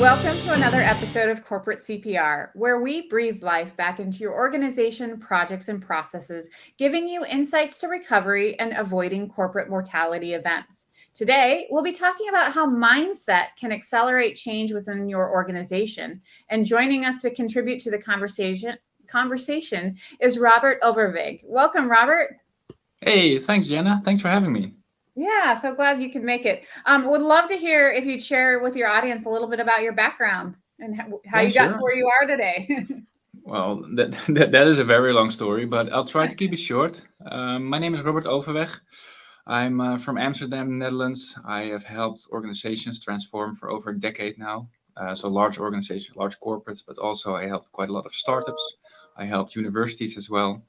Welcome to another episode of Corporate CPR, where we breathe life back into your organization, projects, and processes, giving you insights to recovery and avoiding corporate mortality events. Today, we'll be talking about how mindset can accelerate change within your organization. And joining us to contribute to the conversation is Robert Overweg. Welcome, Robert. Hey, thanks, Jenna. Thanks for having me. Yeah, so glad you could make it. Would love to hear if you'd share with your audience a little bit about your background and how you got to where you are today. Well, that is a very long story, but I'll try to keep it short. My name is Robert Overweg. I'm from Amsterdam, Netherlands. I have helped organizations transform for over a decade now. So large organizations, large corporates, but also I helped quite a lot of startups. I helped universities as well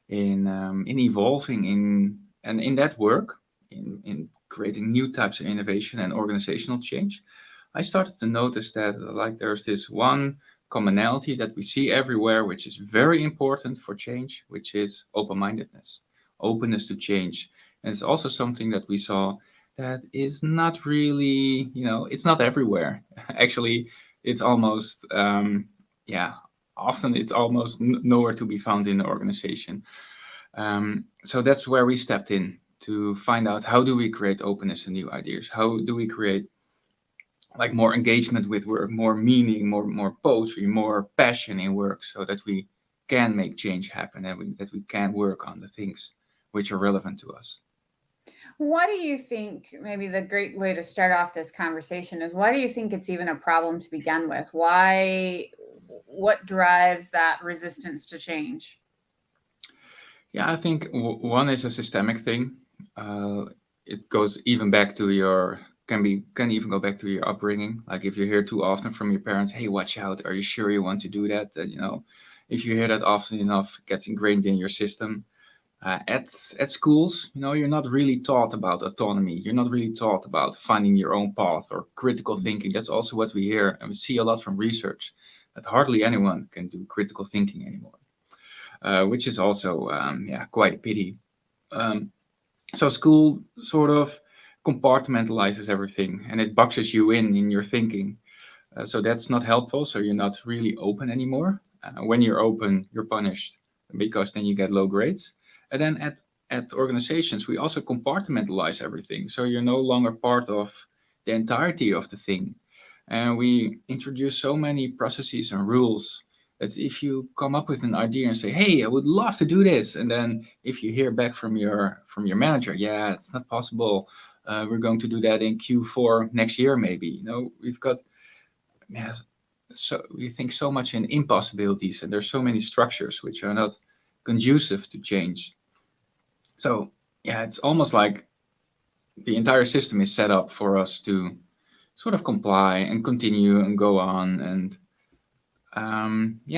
in evolving in that work. In creating new types of innovation and organizational change, I started to notice that like there's this one commonality that we see everywhere, which is very important for change, which is open-mindedness, openness to change. And it's also something that we saw that is not really, it's not everywhere. Actually, it's almost, often it's almost nowhere to be found in the organization. So that's where we stepped in to find out how do we create openness and new ideas? How do we create like more engagement with work, more meaning, more poetry, more passion in work, so that we can make change happen and that we can work on the things which are relevant to us. Why do you think, maybe the great way to start off this conversation is, why do you think it's even a problem to begin with? What drives that resistance to change? Yeah, I think one is a systemic thing. It goes even back to can even go back to your upbringing. Like if you hear too often from your parents, "Hey, watch out! Are you sure you want to do that?" Then if you hear that often enough, it gets ingrained in your system. At schools, you're not really taught about autonomy. You're not really taught about finding your own path or critical thinking. That's also what we hear, and we see a lot from research that hardly anyone can do critical thinking anymore. Which is also quite a pity. So school sort of compartmentalizes everything, and it boxes you in your thinking. So that's not helpful. So you're not really open anymore. When you're open, you're punished because then you get low grades. And then at organizations, we also compartmentalize everything. So you're no longer part of the entirety of the thing. And we introduce so many processes and rules that if you come up with an idea and say, "Hey, I would love to do this," and then if you hear back from your manager, "Yeah, it's not possible. We're going to do that in Q4 next year, maybe." We've got so we think so much in impossibilities, and there's so many structures which are not conducive to change. So it's almost like the entire system is set up for us to sort of comply and continue and go on. And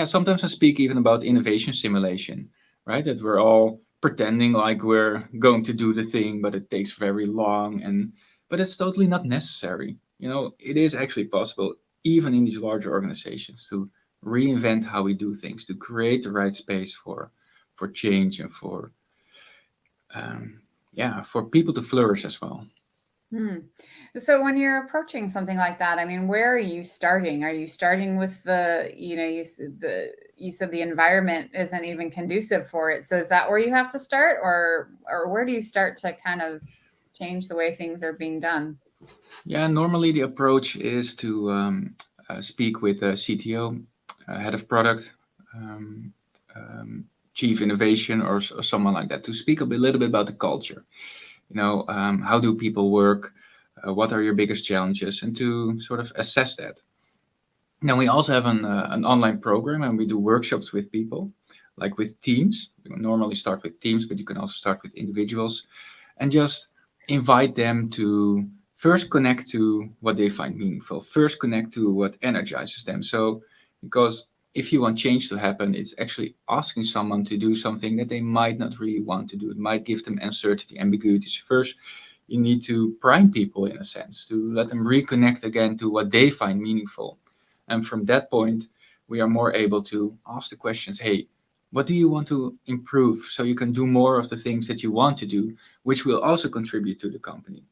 sometimes I speak even about innovation simulation, right? That we're all pretending like we're going to do the thing, but it takes very long, but it's totally not necessary. It is actually possible, even in these larger organizations, to reinvent how we do things, to create the right space for change and for people to flourish as well. So when you're approaching something like that, I mean, where are you starting? Are you starting with you said the environment isn't even conducive for it. So is that where you have to start, or where do you start to kind of change the way things are being done? Yeah, normally the approach is to speak with a CTO, head of product, chief innovation, or someone like that, to speak a little bit about the culture. How do people work? What are your biggest challenges? And to sort of assess that. Then we also have an online program, and we do workshops with people, like with teams. We normally start with teams, but you can also start with individuals, and just invite them to first connect to what they find meaningful, first connect to what energizes them. So, because if you want change to happen, it's actually asking someone to do something that they might not really want to do. It might give them uncertainty, ambiguity. So first, you need to prime people, in a sense, to let them reconnect again to what they find meaningful. And from that point, we are more able to ask the questions, "Hey, what do you want to improve so you can do more of the things that you want to do, which will also contribute to the company?"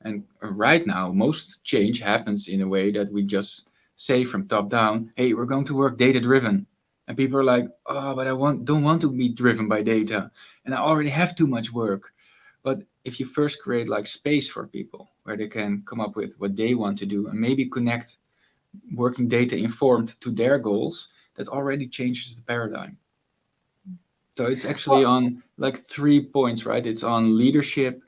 And right now, most change happens in a way that we just say from top down, hey, we're going to work data driven. And people are like, oh, but don't want to be driven by data. And I already have too much work. But if you first create like space for people where they can come up with what they want to do and maybe connect working data informed to their goals, that already changes the paradigm. So it's actually Well, on like 3 points, right? It's on leadership,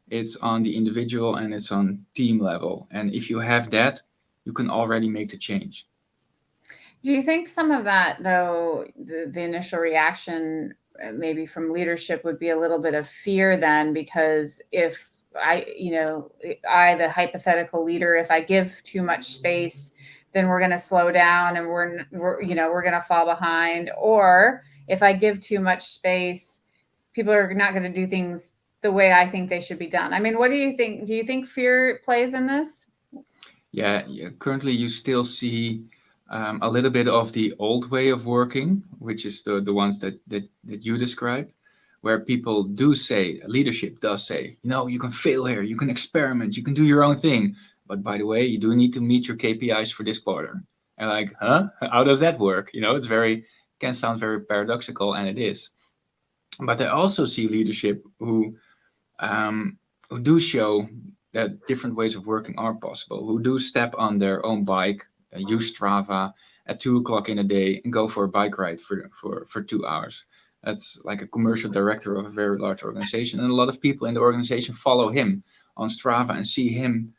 it's on the individual, and it's on team level. And if you have that, you can already make the change. do you think some of that, though, the initial reaction maybe from leadership would be a little bit of fear then? Because if I, the hypothetical leader, if I give too much space, then we're going to slow down and we're going to fall behind. Or if I give too much space, people are not going to do things the way I think they should be done. I mean, what do you think? Do you think fear plays in this? Yeah, currently you still see a little bit of the old way of working, which is the ones that you described, where people do say, leadership does say, you can fail here, you can experiment, you can do your own thing. But by the way, you do need to meet your KPIs for this quarter. And like, huh? How does that work? It's can sound very paradoxical, and it is. But I also see leadership um, who do show that different ways of working are possible, who do step on their own bike, use Strava at 2 o'clock in a day and go for a bike ride for 2 hours. That's like a commercial director of a very large organization. And a lot of people in the organization follow him on Strava and see him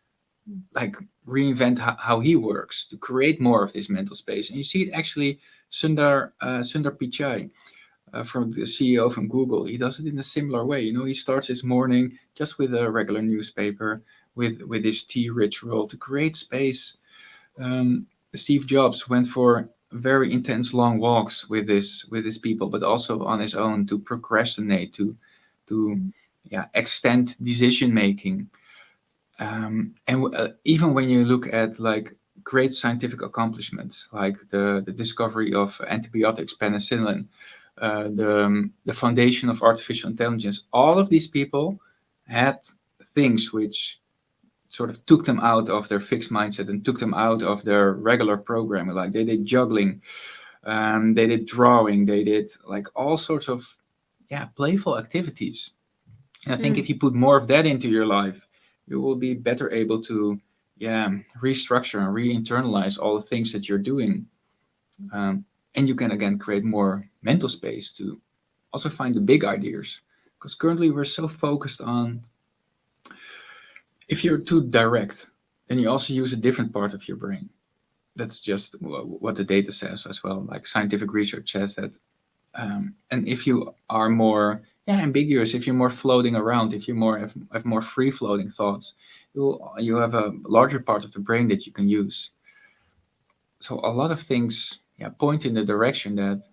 like reinvent how he works to create more of this mental space. And you see it actually, Sundar Pichai, from the CEO from Google. He does it in a similar way. He starts his morning just with a regular newspaper, with his tea ritual to create space. Steve Jobs went for very intense long walks with his people, but also on his own to procrastinate, to yeah, extend decision making. And even when you look at like great scientific accomplishments, like the discovery of antibiotics, penicillin, the foundation of artificial intelligence, all of these people had things which sort of took them out of their fixed mindset and took them out of their regular programming. Like they did juggling, they did drawing, they did like all sorts of playful activities. And I think if you put more of that into your life, you will be better able to restructure and re-internalize all the things that you're doing. And you can again create more mental space to also find the big ideas. Because currently we're so focused on, if you're too direct, then you also use a different part of your brain. That's just what the data says as well. Like scientific research says that. And if you are more ambiguous, if you're more floating around, if you have more free floating thoughts, you have a larger part of the brain that you can use. So a lot of things point in the direction that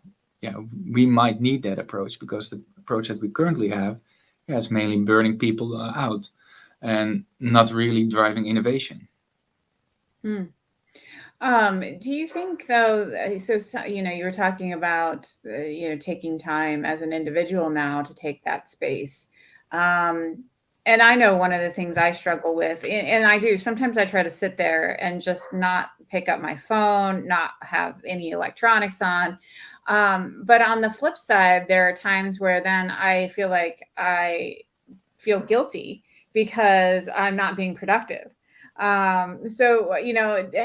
we might need that approach, because the approach that we currently have is mainly burning people out and not really driving innovation. Do you think though, so you were talking about taking time as an individual now to take that space. And I know one of the things I struggle with, and I do, sometimes I try to sit there and just not pick up my phone, not have any electronics on. But on the flip side, there are times where then I feel like I feel guilty because I'm not being productive. So,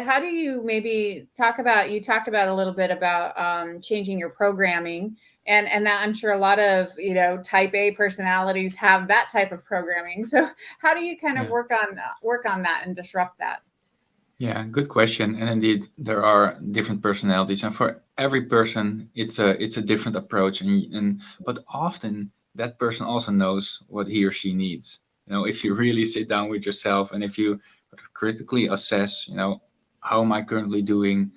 how do you maybe you talked about a little bit about changing your programming, and that I'm sure a lot of, type A personalities have that type of programming. So how do you kind of Yeah. work on that and disrupt that? Yeah, good question. And indeed, there are different personalities, and for every person, it's a different approach. But often that person also knows what he or she needs. If you really sit down with yourself, and if you critically assess, how am I currently doing?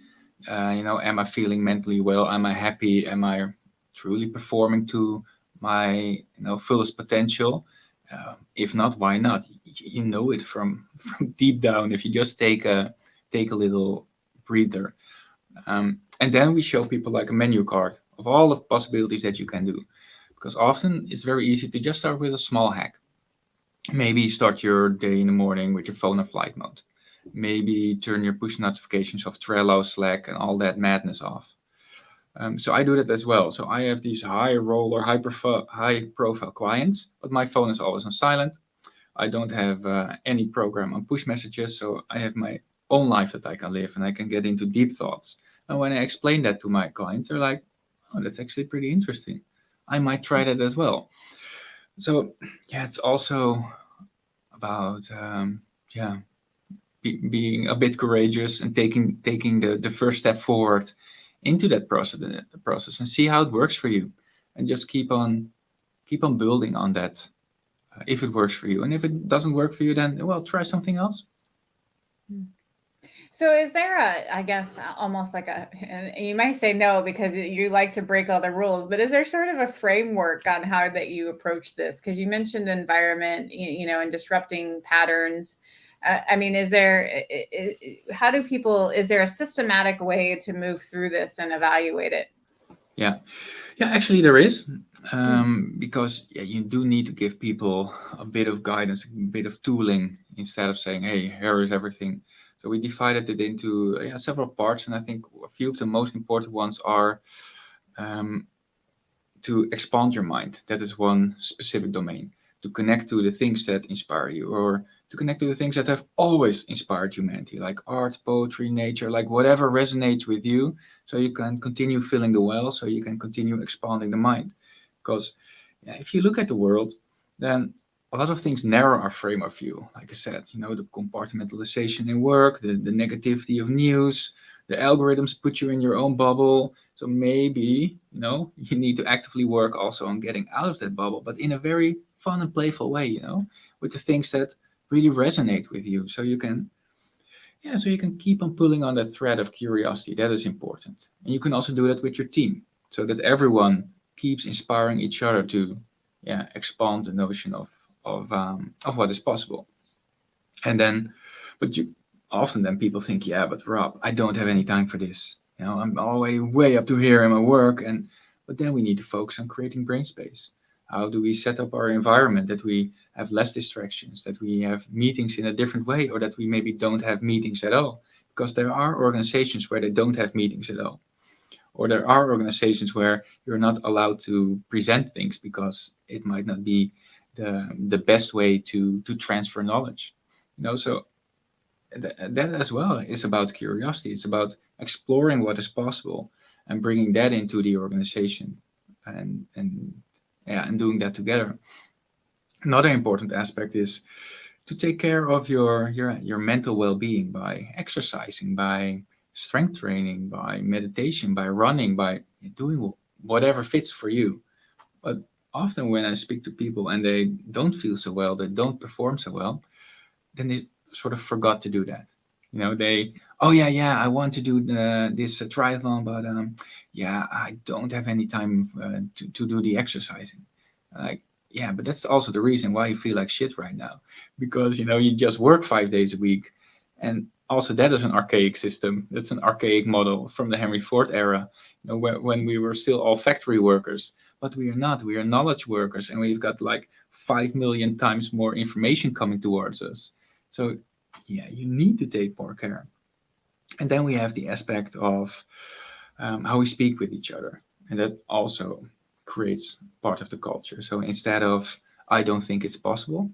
Am I feeling mentally well? Am I happy? Am I truly performing to my fullest potential? If not, why not? You know it from deep down if you just take a little breather. And then we show people like a menu card of all the possibilities that you can do, because often it's very easy to just start with a small hack. Maybe start your day in the morning with your phone on flight mode, maybe turn your push notifications of Trello, Slack, and all that madness off. So I do that as well. So I have these high roller, high profile clients, but my phone is always on silent. I don't have any program on push messages, so I have my own life that I can live, and I can get into deep thoughts. And when I explain that to my clients, they're like, "Oh, that's actually pretty interesting. I might try that as well." So yeah, it's also about being a bit courageous and taking the first step forward into that process and see how it works for you, and just keep on building on that if it works for you. And if it doesn't work for you, then well, try something else. So is there I guess, almost like and you might say no because you like to break all the rules, but is there sort of a framework on how that you approach this? Because you mentioned environment, and disrupting patterns. I mean, is there a systematic way to move through this and evaluate it? Yeah, actually there is. Because you do need to give people a bit of guidance, a bit of tooling, instead of saying, "Hey, here is everything." So we divided it into several parts, and I think a few of the most important ones are um, to expand your mind. That is one specific domain. To connect to the things that inspire you, or to connect to the things that have always inspired humanity, like art, poetry, nature, like whatever resonates with you, so you can continue filling the well, so you can continue expanding the mind. Because if you look at the world, then a lot of things narrow our frame of view. Like I said, the compartmentalization in work, the negativity of news, the algorithms put you in your own bubble. So maybe, you need to actively work also on getting out of that bubble, but in a very fun and playful way, with the things that really resonate with you. So you can keep on pulling on that thread of curiosity. That is important. And you can also do that with your team, so that everyone keeps inspiring each other to, expand the notion of what is possible. And then, but you often then people think, yeah, but Rob, I don't have any time for this. I'm always way up to here in my work, but then we need to focus on creating brain space. How do we set up our environment that we have less distractions, that we have meetings in a different way, or that we maybe don't have meetings at all? Because there are organizations where they don't have meetings at all, or there are organizations where you're not allowed to present things because it might not be the best way to transfer knowledge. So that as well is about curiosity. It's about exploring what is possible and bringing that into the organization, and doing that together. Another important aspect is to take care of your mental well-being by exercising, by strength training, by meditation, by running, by doing whatever fits for you. But often when I speak to people and they don't feel so well, they don't perform so well, then they sort of forgot to do that. They, oh yeah, I want to do this triathlon, but I don't have any time to do the exercising. Like, yeah, but that's also the reason why you feel like shit right now, because you just work 5 days a week, and also that is an archaic system. That's an archaic model from the Henry Ford era, when we were still all factory workers. But we are not. We are knowledge workers, and we've got like 5 million times more information coming towards us. So you need to take more care. And then we have the aspect of how we speak with each other, and that also creates part of the culture. So instead of "I don't think it's possible,"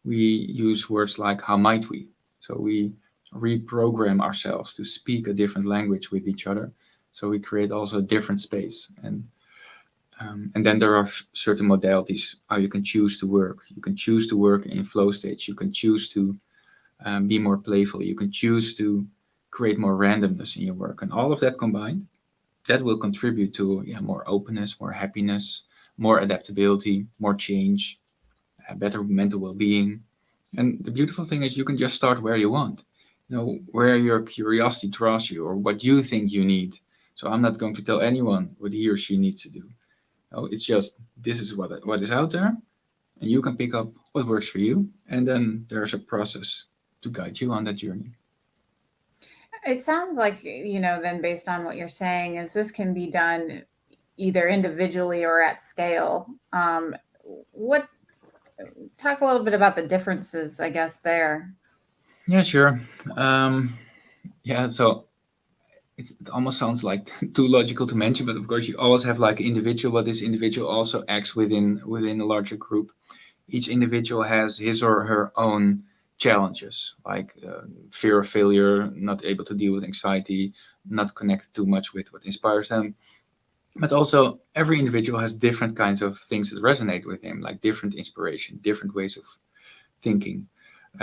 we use words like "how might we." So we reprogram ourselves to speak a different language with each other. So we create also a different space. And then there are certain modalities how you can choose to work. You can choose to work in flow stage. You can choose to be more playful. You can choose to create more randomness in your work. And all of that combined, that will contribute to more openness, more happiness, more adaptability, more change, better mental well-being. And the beautiful thing is you can just start where you want, where your curiosity draws you or what you think you need. So I'm not going to tell anyone what he or she needs to do. No, it's just this is what is out there, and you can pick up what works for you, and then there's a process to guide you on that journey. It sounds like, then based on what you're saying, is this can be done either individually or at scale. What Talk a little bit about the differences, I guess, there. Yeah, sure. Yeah, so it almost sounds like too logical to mention, but of course you always have like individual, but this individual also acts within a larger group. Each individual has his or her own challenges, like fear of failure, not able to deal with anxiety, not connected too much with what inspires them. But also, every individual has different kinds of things that resonate with him, like different inspiration, different ways of thinking.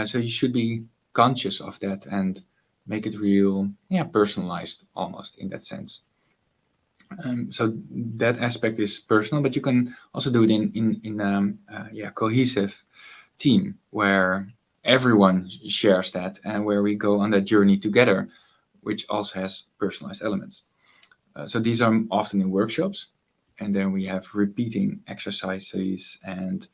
So you should be conscious of that and make it real, yeah, personalized almost in that sense. So that aspect is personal, but you can also do it in yeah, cohesive team where everyone shares that and where we go on that journey together, which also has personalized elements. So these are often in workshops, and then we have repeating exercises and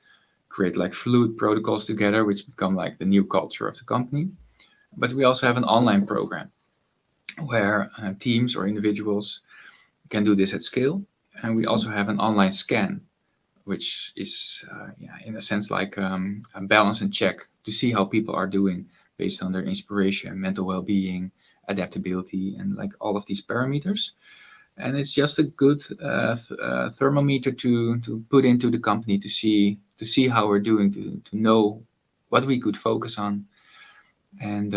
create like fluid protocols together, which become like the new culture of the company. But we also have an online program where teams or individuals can do this at scale. And we also have an online scan, which is, yeah, in a sense, like a balance and check to see how people are doing based on their inspiration, mental well being, adaptability, and like all of these parameters. And it's just a good thermometer to put into the company to see how we're doing, to know what we could focus on. And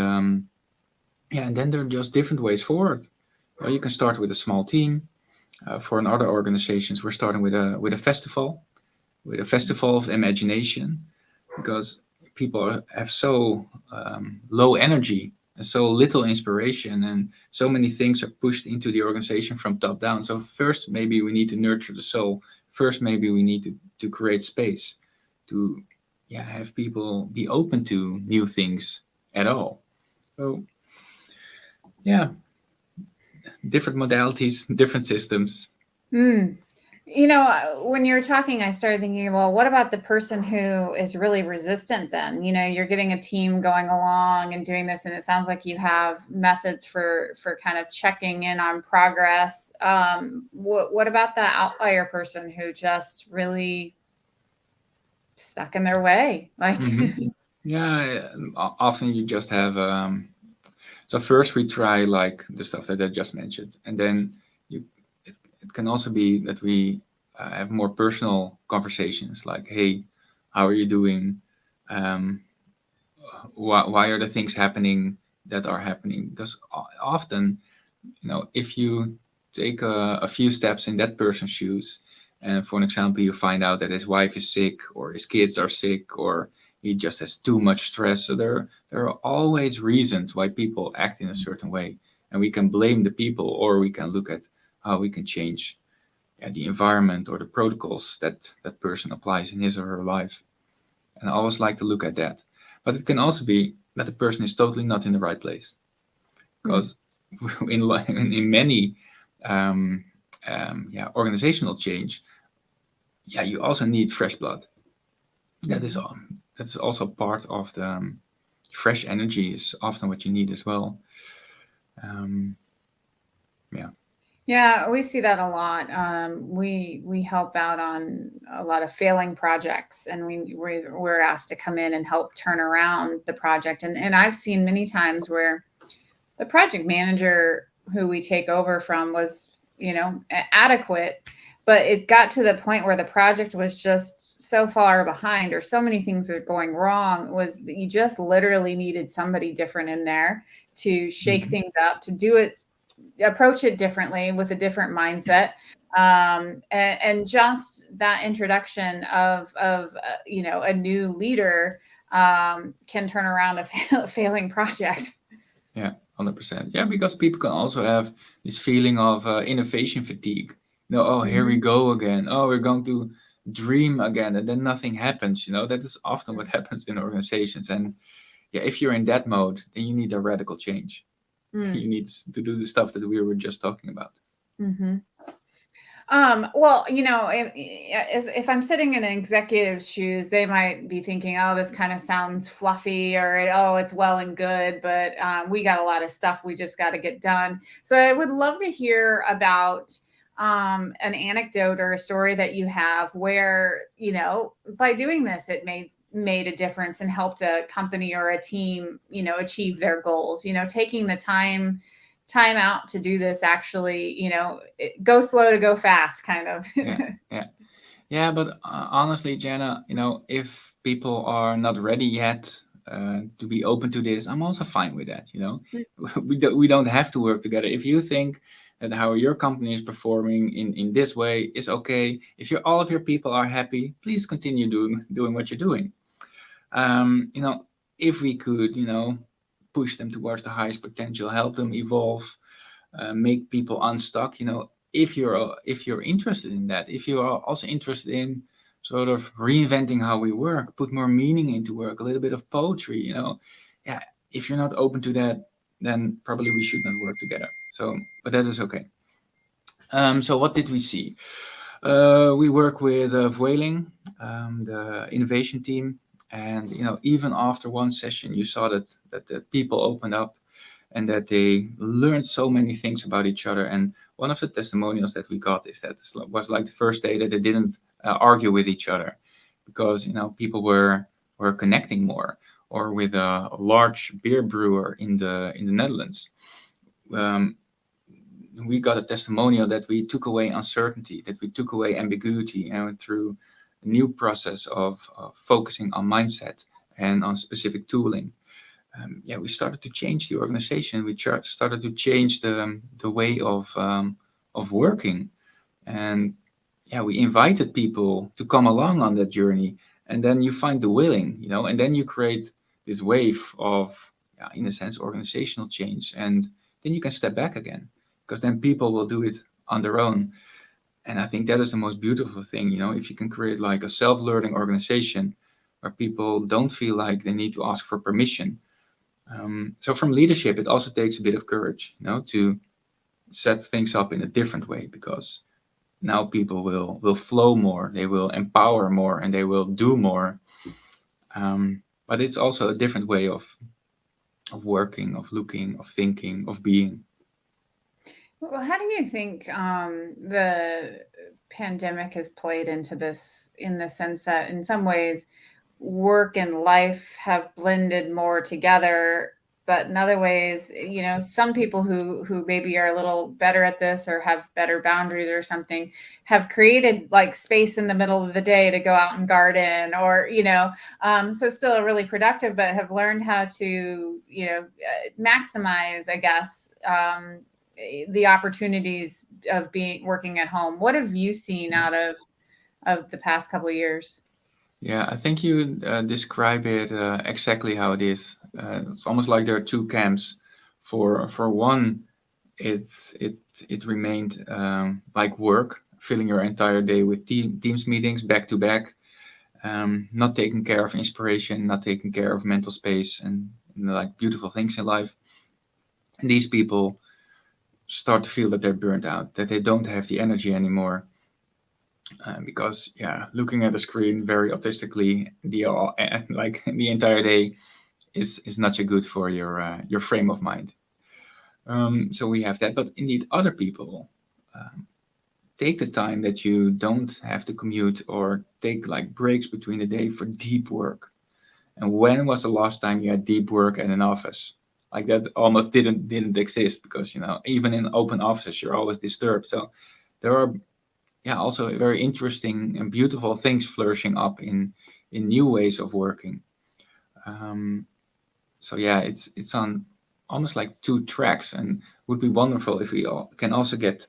yeah, and then there are just different ways forward. Well, you can start with a small team. For other organizations, we're starting with a festival of imagination, because people have so low energy and so little inspiration, and so many things are pushed into the organization from top down. So first, maybe we need to nurture the soul. First, maybe we need to create space to, yeah, have people be open to new things at all. So yeah, different modalities, different systems. Mm. When you were talking, I started thinking, well, what about the person who is really resistant then? You're getting a team going along and doing this, and it sounds like you have methods for kind of checking in on progress. What about the outlier person who just really stuck in their way? Like, Mm-hmm. Yeah, often you just have. So first we try like the stuff that I just mentioned, and then you, it can also be that we have more personal conversations, like, hey, how are you doing? Um, why are the things happening that are happening? Because often, if you take a few steps in that person's shoes, and for an example, you find out that his wife is sick, or his kids are sick, or he just has too much stress. So there are always reasons why people act in a certain way, and we can blame the people, or we can look at how we can change, yeah, the environment or the protocols that person applies in his or her life. And I always like to look at that. But it can also be that the person is totally not in the right place, mm, because in many yeah, organizational change, yeah, you also need fresh blood. That is mhm. all. That's also part of the fresh energy is often what you need as well. Um, yeah. Yeah, we see that a lot. We help out on a lot of failing projects, and we're asked to come in and help turn around the project. And I've seen many times where the project manager who we take over from was, adequate, but it got to the point where the project was just so far behind, or so many things were going wrong, was that you just literally needed somebody different in there to shake Mhm. things up, to do it, approach it differently with a different mindset. And just that introduction of a new leader can turn around a failing project. Yeah, 100%. Yeah, because people can also have this feeling of innovation fatigue. Oh, here we Mhm. go again. Oh, we're going to dream again, and then nothing happens. That is often what happens in organizations. And yeah, if you're in that mode, then you need a radical change. Mm. You need to do the stuff that we were just talking about. Mhm. Well, if I'm sitting in an executive's shoes, they might be thinking, "Oh, this kind of sounds fluffy," or "Oh, it's well and good, but we got a lot of stuff we just got to get done." So I would love to hear about an anecdote or a story that you have where, by doing this, it made made a difference and helped a company or a team, achieve their goals. Taking the time out to do this actually, go slow to go fast, kind of. Yeah. But honestly, Jana, if people are not ready yet to be open to this, I'm also fine with that. We don't have to work together. If you think that how your company is performing in this way is okay, if all of your people are happy, please continue doing what you're doing. If we could, push them towards the highest potential, help them evolve, make people unstuck. If you're interested in that, if you are also interested in sort of reinventing how we work, put more meaning into work, a little bit of poetry. Yeah. If you're not open to that, then probably we should not work together. But that is okay. So what did we see? We work with Vueling, the innovation team, and even after one session, you saw that the people opened up and that they learned so many things about each other. And one of the testimonials that we got is that it was like the first day that they didn't argue with each other, because people were connecting more. Or with a large beer brewer in the Netherlands. We got a testimonial that we took away uncertainty, that we took away ambiguity, and through a new process of focusing on mindset and on specific tooling, we started to change the organization. We started to change the way of working, and we invited people to come along on that journey. And then you find the willing, and then you create this wave of, in a sense, organizational change, and then you can step back again, because then people will do it on their own. And I think that is the most beautiful thing, if you can create like a self-learning organization where people don't feel like they need to ask for permission. So from leadership, it also takes a bit of courage, to set things up in a different way, because now people will flow more, they will empower more, and they will do more. But it's also a different way of working, of looking, of thinking, of being. Well, how do you think the pandemic has played into this, in the sense that in some ways work and life have blended more together, but in other ways, some people who maybe are a little better at this or have better boundaries or something have created like space in the middle of the day to go out and garden, or so still really productive, but have learned how to maximize, I guess, the opportunities of working at home. What have you seen out of the past couple of years? Yeah, I think you describe it exactly how it is. It's almost like there are two camps. For one, it remained like work, filling your entire day with Teams meetings back to back, not taking care of inspiration, not taking care of mental space, and like beautiful things in life. And these people start to feel that they're burnt out, that they don't have the energy anymore. Because looking at a screen very autistically like the entire day is not so good for your frame of mind. So we have that, but indeed other people take the time that you don't have to commute, or take like breaks between the day for deep work. And when was the last time you had deep work in an office? Like that almost didn't exist, because even in open offices you're always disturbed. So there are also very interesting and beautiful things flourishing up in new ways of working. It's on almost like two tracks, and would be wonderful if we can also get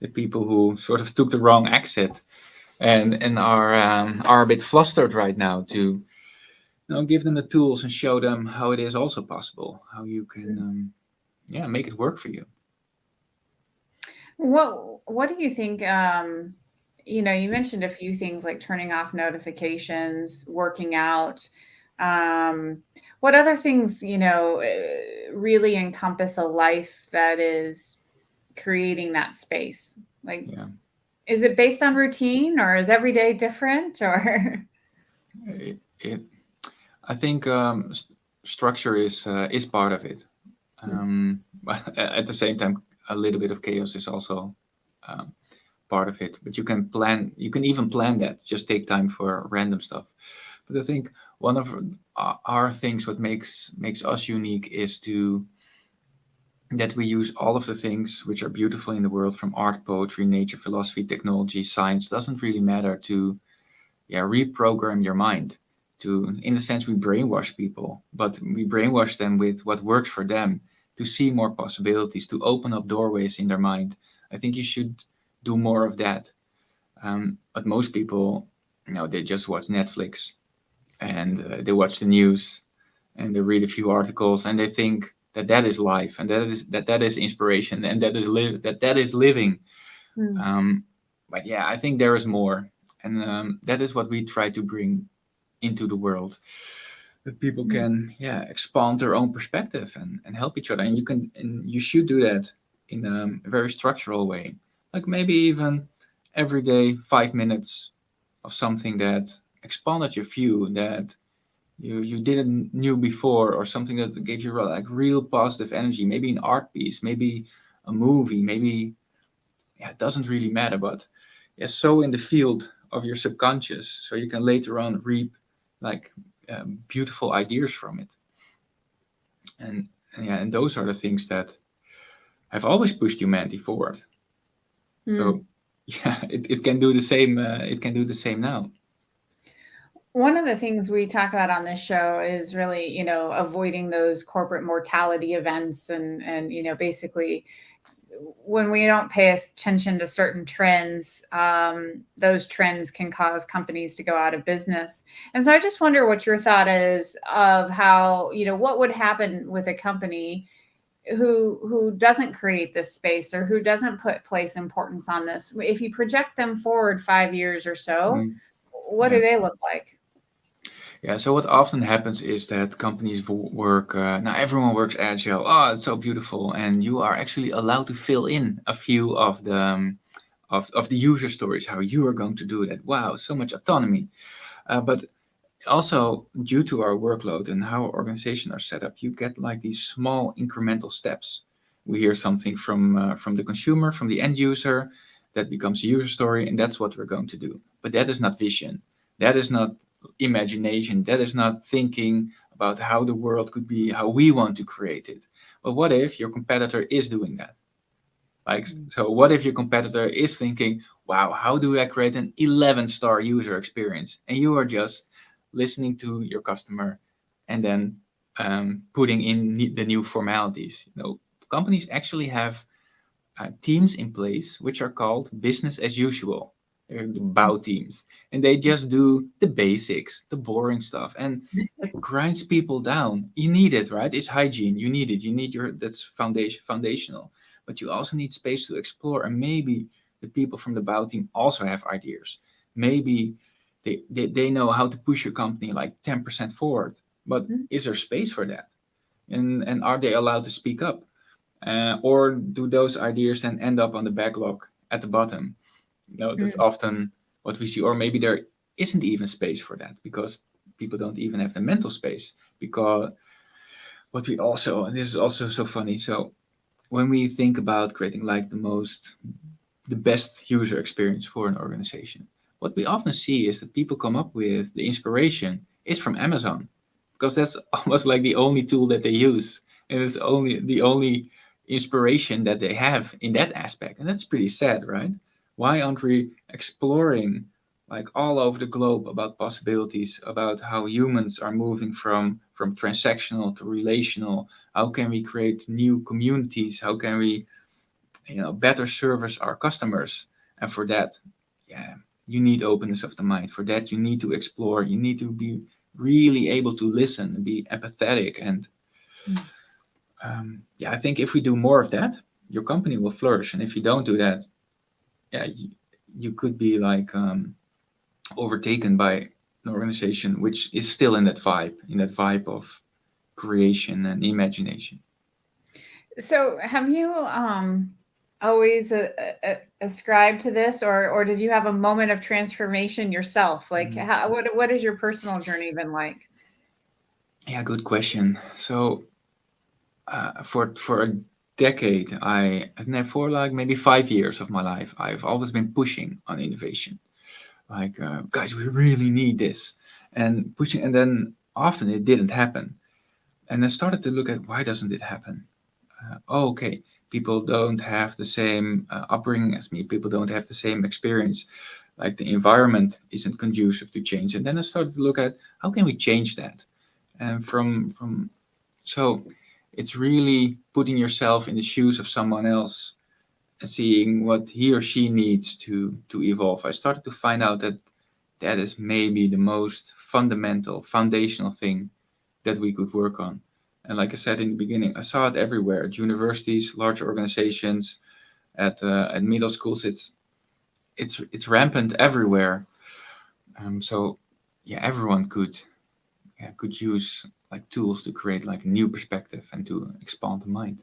the people who sort of took the wrong exit and are a bit flustered right now, to give them the tools and show them how it is also possible, how you can make it work for you. What do you think? You mentioned a few things like turning off notifications, working out. What other things, really encompass a life that is creating that space? Like, is it based on routine, or is every day different? Or I think structure is part of it. But at the same time, a little bit of chaos is also part of it. But you can even plan that. Just take time for random stuff. But I think one of our things what makes us unique is to that we use all of the things which are beautiful in the world, from art, poetry, nature, philosophy, technology, science, doesn't really matter, to reprogram your mind. To, in a sense, we brainwash people, but we brainwash them with what works for them, to see more possibilities, to open up doorways in their mind. I think you should do more of that. But most people, they just watch Netflix, and they watch the news, and they read a few articles, and they think that that is life, and that is inspiration, and that is living. Mm. But yeah, I think there is more, and that is what we try to bring into the world, that people Mm. can expand their own perspective and help each other, and you should do that in a very structural way, like maybe even every day 5 minutes of something that expanded your view, that you didn't knew before, or something that gave you like real positive energy, maybe an art piece, maybe a movie, maybe, it doesn't really matter, but sow in the field of your subconscious so you can later on reap like beautiful ideas from it. And those are the things that have always pushed humanity forward. So Mm. it can do the same. It can do the same now. One of the things we talk about on this show is really, avoiding those corporate mortality events, and basically when we don't pay attention to certain trends, those trends can cause companies to go out of business. And so I just wonder what your thought is of how, what would happen with a company who doesn't create this space, or who doesn't place importance on this. If you project them forward 5 years or so, Mm, what yeah. do they look like? Yeah, so what often happens is that companies work, now everyone works agile. Oh, it's so beautiful. And you are actually allowed to fill in a few of the of the user stories, how you are going to do that. Wow, so much autonomy. But also, due to our workload and how our organizations are set up, you get like these small incremental steps. We hear something from the consumer, from the end user, that becomes a user story, and that's what we're going to do. But that is not vision. That is not imagination. That is not thinking about how the world could be, how we want to create it. But what if your competitor is doing that? Like, so what if your competitor is thinking, wow, how do I create an 11-star user experience? And you are just listening to your customer, and then putting in the new formalities. Companies actually have teams in place which are called business as usual. They're the bow teams, and they just do the basics, the boring stuff, and that grinds people down. You need it, right? It's hygiene. You need it. You need that's foundational. But you also need space to explore, and maybe the people from the bow team also have ideas. Maybe they know how to push your company like 10% forward. But Mm. is there space for that? And are they allowed to speak up? Or do those ideas then end up on the backlog at the bottom? That's Mm. often what we see. Or maybe there isn't even space for that because people don't even have the mental space. Because what we also, and this is also so funny. So when we think about creating like the best user experience for an organization, what we often see is that people come up with the inspiration is from Amazon, because that's almost like the only tool that they use, and it's only the only inspiration that they have in that aspect, and that's pretty sad, right? Why aren't we exploring like all over the globe about possibilities, about how humans are moving from transactional to relational? How can we create new communities? How can we better service our customers? And for that, yeah, you need openness of the mind. For that, you need to explore. You need to be really able to listen and be empathetic. And Mm. I think if we do more of that, your company will flourish. And if you don't do that, you could be like overtaken by an organization which is still in that vibe of creation and imagination. So have you always ascribed to this, or did you have a moment of transformation yourself? Like, Mm. what has your personal journey been like? Yeah, good question. So for a decade, for like maybe 5 years of my life, I've always been pushing on innovation. Like, guys, we really need this. and pushing, and then often it didn't happen. And I started to look at why doesn't it happen? Oh, okay, people don't have the same upbringing as me. People don't have the same experience. Like the environment isn't conducive to change. And then I started to look at how can we change that? And from so it's really putting yourself in the shoes of someone else and seeing what he or she needs to evolve. I started to find out that that is maybe the most fundamental, foundational thing that we could work on. And like I said in the beginning, I saw it everywhere at universities, large organizations, at middle schools. It's rampant everywhere. So yeah, everyone could use like tools to create like a new perspective and to expand the mind.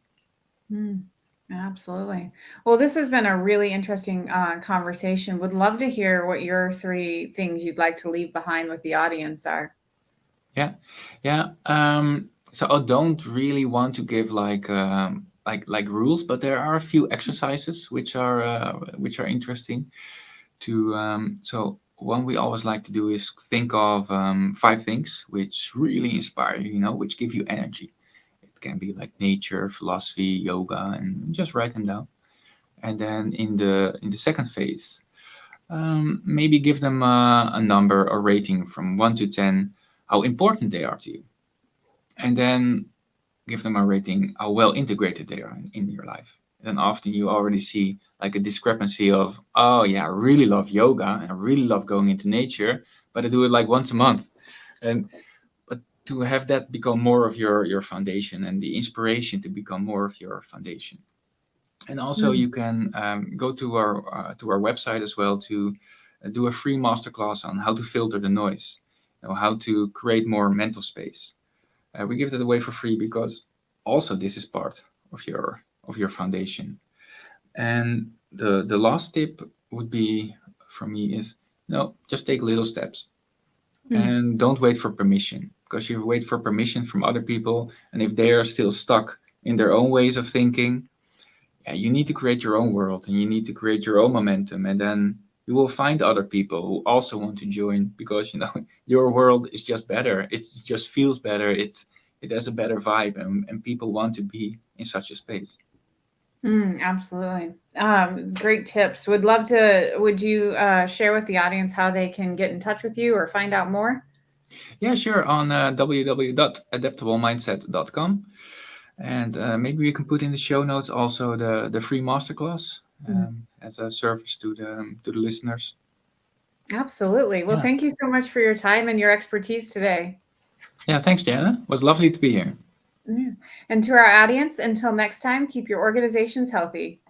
Absolutely. Well, this has been a really interesting conversation. Would love to hear what your 3 things you'd like to leave behind with the audience are. Yeah, yeah. So I don't really want to give like rules, but there are a few exercises which are interesting to. So one we always like to do is think of 5 things which really inspire you, which give you energy. It can be like nature, philosophy, yoga, and just write them down. And then in the second phase, maybe give them a number, a rating from 1 to 10, how important they are to you, and then give them a rating how well integrated they are in your life. And then often you already see like a discrepancy of, oh yeah, I really love yoga and I really love going into nature, but I do it like once a month. And but to have that become more of your foundation and the inspiration to become more of your foundation. And also you can go to our website as well to do a free masterclass on how to filter the noise, how to create more mental space. We give that away for free because also this is part of your foundation. And the last tip would be from me is just take little steps and don't wait for permission, because you wait for permission from other people, and if they are still stuck in their own ways of thinking, yeah, you need to create your own world and you need to create your own momentum, and then you will find other people who also want to join, because your world is just better. It just feels better. It has a better vibe, and people want to be in such a space. Absolutely. Great tips. Would you share with the audience how they can get in touch with you or find out more? Yeah, sure. On www.adaptablemindset.com. And maybe we can put in the show notes also the free masterclass as a service to the listeners. Absolutely. Well, Yeah. thank you so much for your time and your expertise today. Yeah, thanks, Jana. It was lovely to be here. Yeah. And to our audience, until next time, keep your organizations healthy.